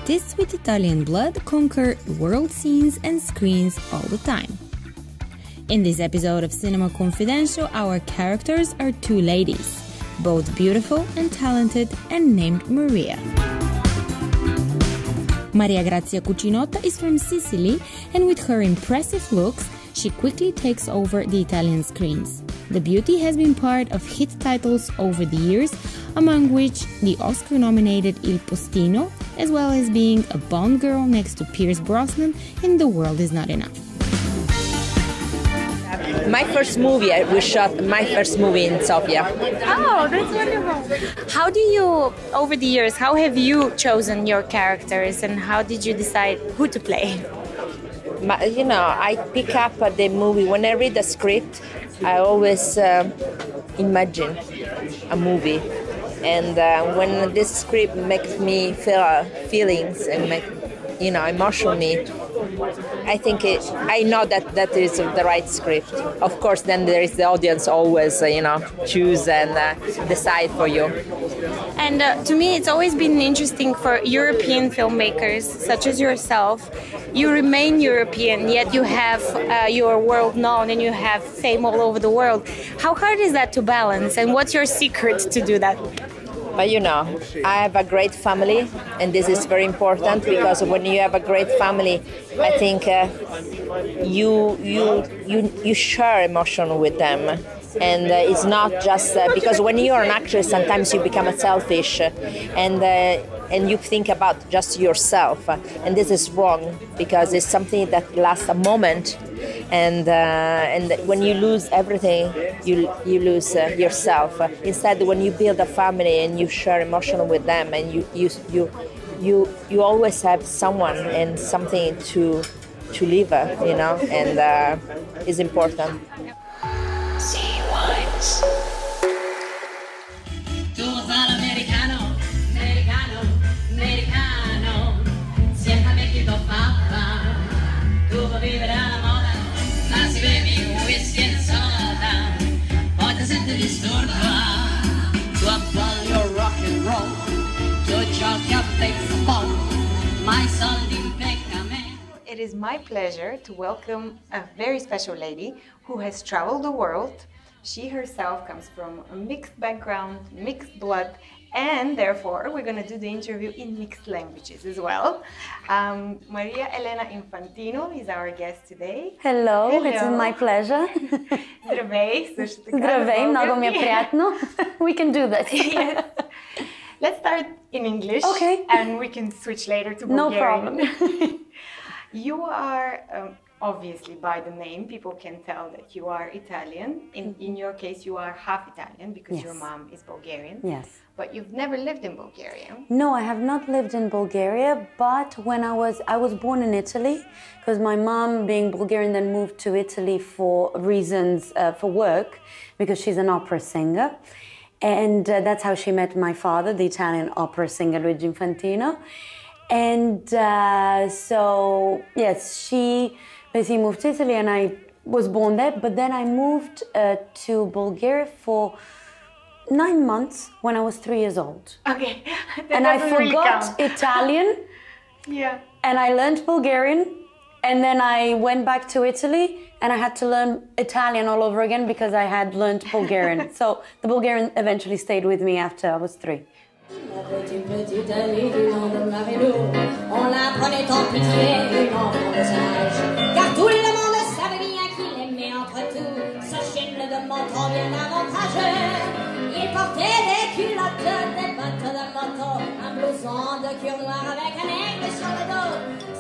artists with Italian blood conquer world scenes and screens all the time. In this episode of Cinema Confidential, our characters are two ladies, both beautiful and talented, and named Maria. Maria Grazia Cucinotta is from Sicily, and with her impressive looks, she quickly takes over the Italian screens. The beauty has been part of hit titles over the years, among which the Oscar-nominated Il Postino, as well as being a Bond girl next to Pierce Brosnan in The World Is Not Enough. My first movie, we shot my first movie in Sofia. Oh, that's wonderful. How do you, over the years, how have you chosen your characters and how did you decide who to play? You know, I pick up the movie, when I read the script, I always imagine a movie. And when this script makes me feel feelings and emotion me, I think I know that is the right script. Of course, then there is the audience always, choose and decide for you. And to me, it's always been interesting for European filmmakers, such as yourself. You remain European, yet you have your world known and you have fame all over the world. How hard is that to balance? And what's your secret to do that? But I have a great family, and this is very important because when you have a great family, I think you share emotion with them, and it's not just because when you're an actress, sometimes you become selfish, and you think about just yourself, and this is wrong because it's something that lasts a moment. And when you lose everything, you lose yourself. Instead, when you build a family and you share emotion with them, and you always have someone and something to live, and is important. See once. It is my pleasure to welcome a very special lady who has traveled the world. She herself comes from a mixed background, mixed blood, and therefore we're going to do the interview in mixed languages as well. Maria Elena Infantino is our guest today. Hello, it's my pleasure. Здравей, също така. Здравей, много ми е приятно. We can do this. Yes. Let's start in English, okay, and we can switch later to Bulgarian. No problem. You are, obviously by the name, people can tell that you are Italian. In your case, you are half Italian because yes, your mom is Bulgarian. Yes. But you've never lived in Bulgaria. No, I have not lived in Bulgaria, but when I was born in Italy, because my mom, being Bulgarian, then moved to Italy for reasons, for work, because she's an opera singer. And that's how she met my father, the Italian opera singer Luigi Infantino. And so, yes, she basically moved to Italy and I was born there, but then I moved to Bulgaria for 9 months when I was 3 years old. Okay. And I forgot Italian. Yeah. And I learned Bulgarian, and then I went back to Italy and I had to learn Italian all over again because I had learned Bulgarian. So the Bulgarian eventually stayed with me after I was 3. La petite amie du nom de Marie-Lou, on la prenait en pitié, une enfant de sage, car tout le monde savait bien qu'il aimait entre tout, sa chaîne de menton bien avantageux. Il portait des culottes, des bottes de moto, un blouson de cuir noir avec un aigle sur le dos,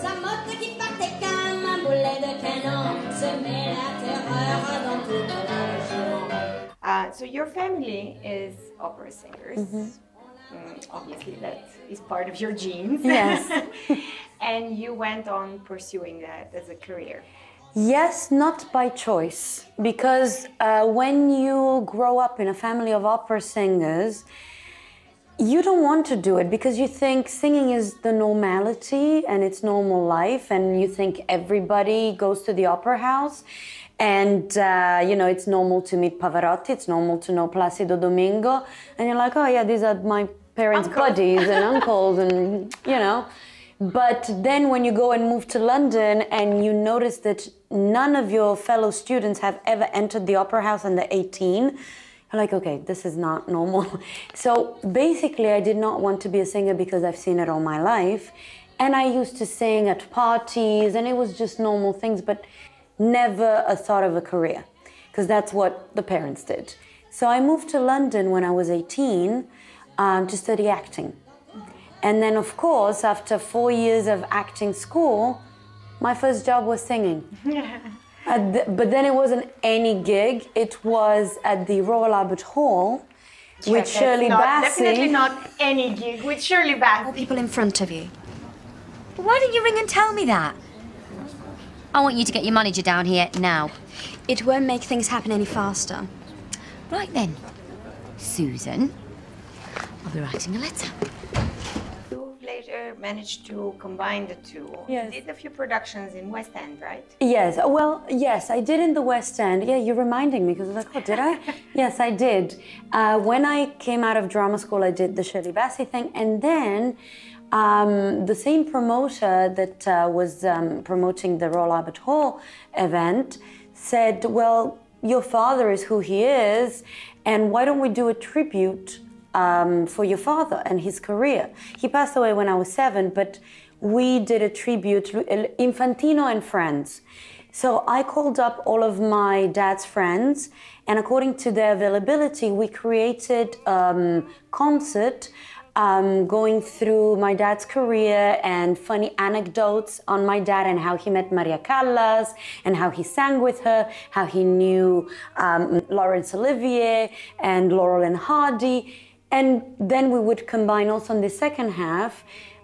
sa moto qui partait comme un boulet de canon, semait la terreur dans toute la région. So your family is opera singers. Mm-hmm. Obviously that is part of your genes. Yes. And you went on pursuing that as a career. Yes, not by choice, because when you grow up in a family of opera singers, you don't want to do it because you think singing is the normality and it's normal life, and you think everybody goes to the opera house. And, it's normal to meet Pavarotti, it's normal to know Placido Domingo. And you're like, oh yeah, these are my parents' buddies and uncles and, But then when you go and move to London and you notice that none of your fellow students have ever entered the opera house under 18, you're like, okay, this is not normal. So basically, I did not want to be a singer because I've seen it all my life. And I used to sing at parties, and it was just normal things, but never a thought of a career, because that's what the parents did. So I moved to London when I was 18 to study acting. And then, of course, after 4 years of acting school, my first job was singing. But then it wasn't any gig. It was at the Royal Albert Hall with Shirley Bassey. Definitely not any gig with Shirley Bassey. People in front of you. Why didn't you ring and tell me that? I want you to get your manager down here now. It won't make things happen any faster. Right then, Susan, I'll be writing a letter. You later managed to combine the two. Yes. You did a few productions in West End, right? Yes, well, yes, I did in the West End. Yeah, you're reminding me, because I was like, oh, did I? Yes, I did. When I came out of drama school, I did the Shirley Bassey thing, and then the same promoter that was promoting the Royal Albert Hall event said, well, your father is who he is, and why don't we do a tribute for your father and his career? He passed away when I was 7, but we did a tribute, Infantino and friends. So I called up all of my dad's friends, and according to their availability, we created a concert going through my dad's career and funny anecdotes on my dad and how he met Maria Callas and how he sang with her, how he knew Laurence Olivier and Laurel and Hardy. And then we would combine also in the second half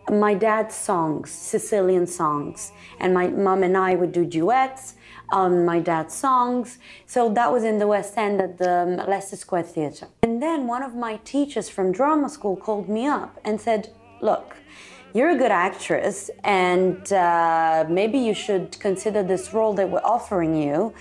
my dad's songs, Sicilian songs. And my mom and I would do duets on my dad's songs. So that was in the West End at the Leicester Square Theatre. And then one of my teachers from drama school called me up and said, look, you're a good actress, and maybe you should consider this role that we're offering you.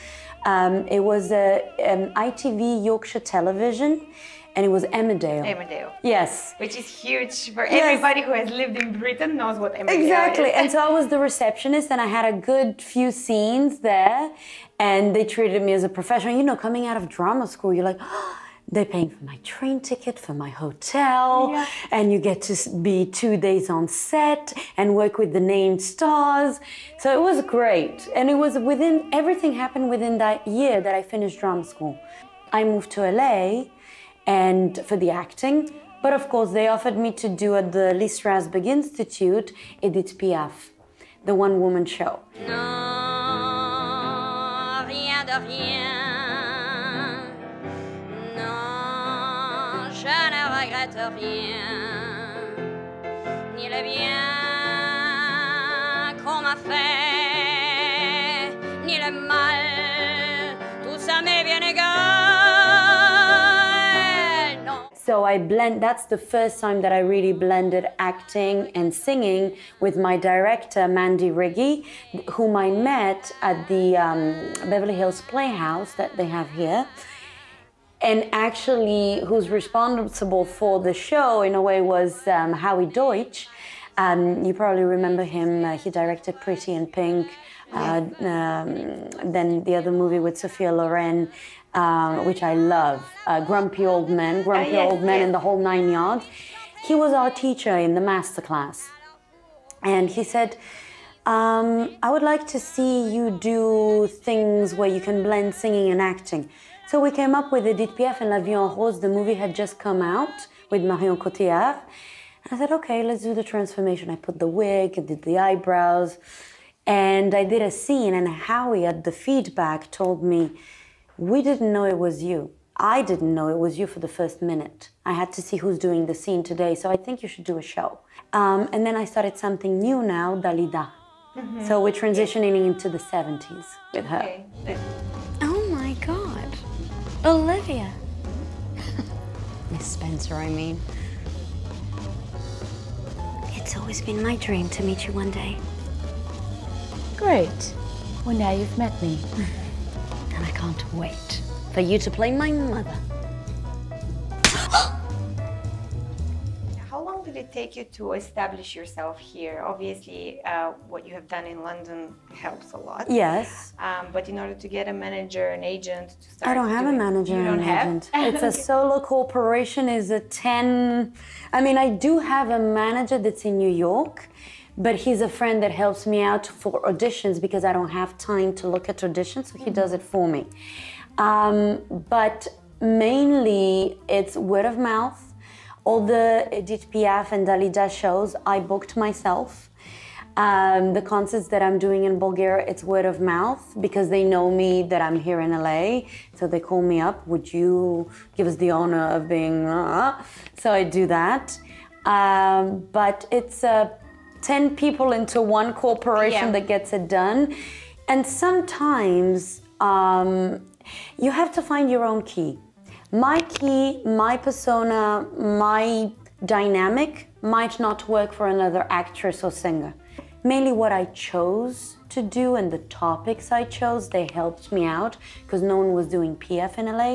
It was ITV Yorkshire Television, and it was Emmerdale. Emmerdale. Yes. Which is huge for everybody who has lived in Britain knows what Emmerdale Exactly. is. And so I was the receptionist, and I had a good few scenes there, and they treated me as a professional. You know, coming out of drama school, you're like, oh, they're paying for my train ticket, for my hotel, and you get to be 2 days on set and work with the named stars. So it was great. And it was everything happened within that year that I finished drama school. I moved to LA and for the acting, but of course they offered me to do at the Lee Strasberg Institute, Edith Piaf, the one-woman show. Non, rien de rien. Non, je ne regrette rien. Ni le bien qu'on m'a fait, ni le mal, tout ça m'est bien égal. So that's the first time that I really blended acting and singing with my director, Mandy Riggy, whom I met at the Beverly Hills Playhouse that they have here. And actually, who's responsible for the show, in a way, was Howie Deutsch. You probably remember him. He directed Pretty in Pink, then the other movie with Sophia Loren, which I love, Grumpy Old Men, and the whole 9 yards. He was our teacher in the masterclass. And he said, I would like to see you do things where you can blend singing and acting. So we came up with Edith Piaf and La Vie en Rose. The movie had just come out with Marion Cotillard. I said, okay, let's do the transformation. I put the wig, I did the eyebrows, and I did a scene, and Howie at the feedback told me, we didn't know it was you. I didn't know it was you for the first minute. I had to see who's doing the scene today, so I think you should do a show. And then I started something new now, Dalida. So we're transitioning into the 70s with her. Okay. Oh my God. Olivia. Miss Spencer, I mean. It's always been my dream to meet you one day. Great. Well, now you've met me. And I can't wait for you to play my mother. How long did it take you to establish yourself here? Obviously, what you have done in London helps a lot. Yes. But in order to get a manager, an agent, to start I don't have a manager you and don't an have? agent. It's a solo corporation. Is a 10. I mean, I do have a manager that's in New York, but he's a friend that helps me out for auditions because I don't have time to look at auditions, so he does it for me. But mainly it's word of mouth. All the Edith Piaf and Dalida shows I booked myself. The concerts that I'm doing in Bulgaria, it's word of mouth because they know me that I'm here in LA. So they call me up, would you give us the honor of being... So I do that. But it's 10 people into one corporation that gets it done. And sometimes you have to find your own key. My key, my persona, my dynamic might not work for another actress or singer. Mainly what I chose to do and the topics I chose, they helped me out because no one was doing PF in LA.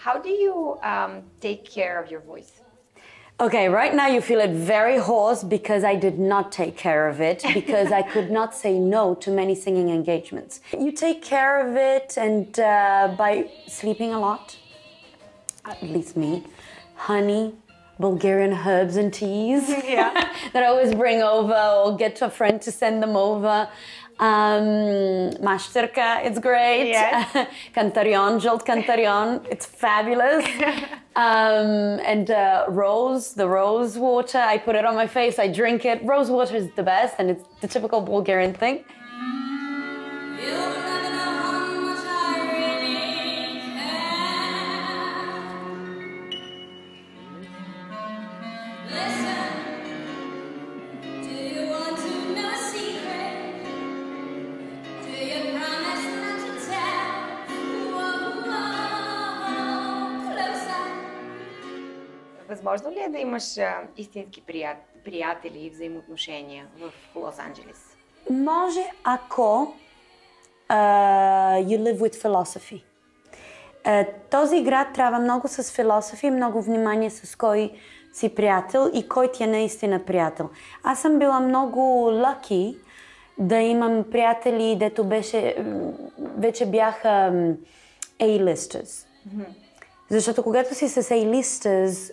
How do you take care of your voice? Okay, right now you feel it very hoarse because I did not take care of it because I could not say no to many singing engagements. You take care of it and by sleeping a lot, at least me, honey, Bulgarian herbs and teas that I always bring over or get a friend to send them over. Mashterka, it's great. Yes. Cantarion, Jolt Cantarion, it's fabulous. And the rose water, I put it on my face, I drink it. Rose water is the best and it's the typical Bulgarian thing. Възможно ли е да имаш истински приятели и взаимоотношения в Лос-Анджелес? Може, ако you live with philosophy. Този град трябва много с философия, много внимание с кой си приятел и кой ти е наистина приятел. Аз съм била много lucky да имам приятели, дето вече бяха A-listers. Защото когато си с A-listers,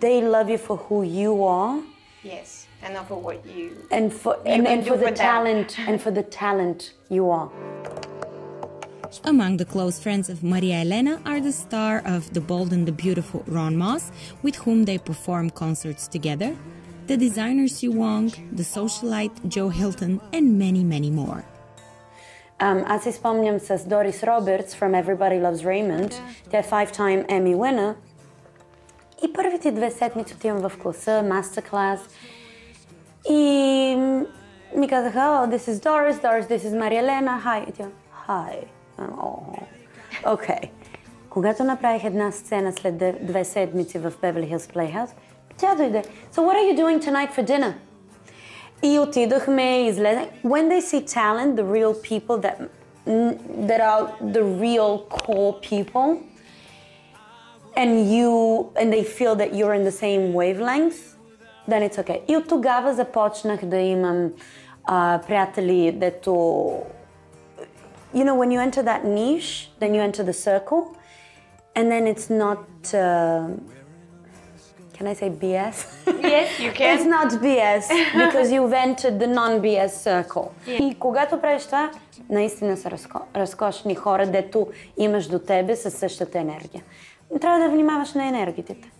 they love you for who you are. Yes, and not for what you and for the talent and for the talent you are. Among the close friends of Maria Elena are the star of The Bold and the Beautiful Ron Moss, with whom they perform concerts together, the designer Sue Wong, the socialite Joe Hilton, and many, many more. Аз си спомням с Doris Roberts from Everybody Loves Raymond. Тя е 5-time Emmy winner. И първите 2 седмици отивам в класа, мастер-клас. И ми казаха, oh, this is Doris, this is Maria Elena, hi. И тя, hi. Окей. Когато направих една сцена след 2 седмици в Beverly Hills Playhouse, тя дойде. So what are you doing tonight for dinner? И отидохме, излезе. When they see talent, the real people that are the real core people, and they feel that you're in the same wavelength, then it's okay. И от тогава започнах да имам приятели, дето... You know, when you enter that niche, then you enter the circle, and then it's not... Can I say BS? Yes, you can. It's not BS, because you've entered the non-BS circle. Yeah. И когато правиш това, наистина са разкошни хора, дето имаш до тебе със същата енергия. Трябва да внимаваш на енергетите.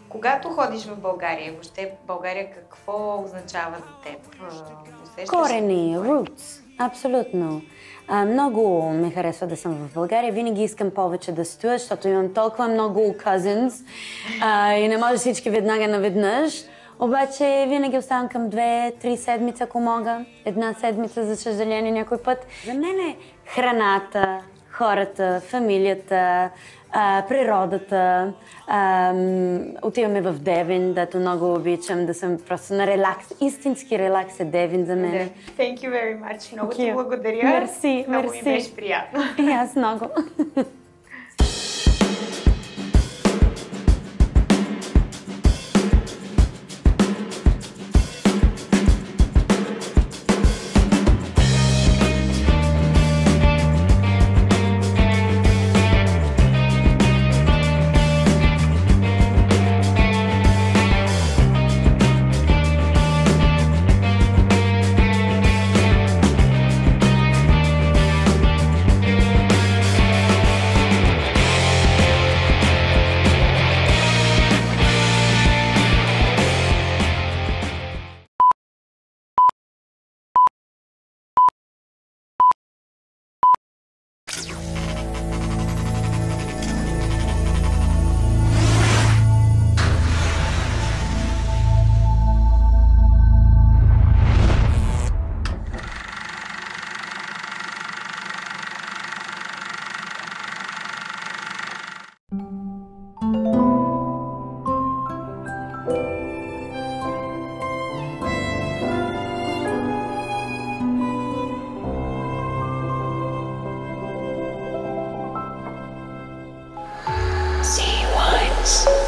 Когато ходиш в България, въобще България какво означава за теб? Корени, roots, абсолютно. Много ме харесва да съм в България. Винаги искам повече да стоя, защото имам толкова много cousins и не може всички веднага наведнъж. Обаче винаги оставам към 2-3 седмици, ако мога. Една седмица, за съжаление, някой път. За мен е храната, хората, фамилията, природата. Отиваме в Девин, дето много обичам да съм просто на релакс. Истински релакс е Девин за мен. Thank you very much. Много ти благодаря. Мерси, много ми беше приятно. И аз много. See once.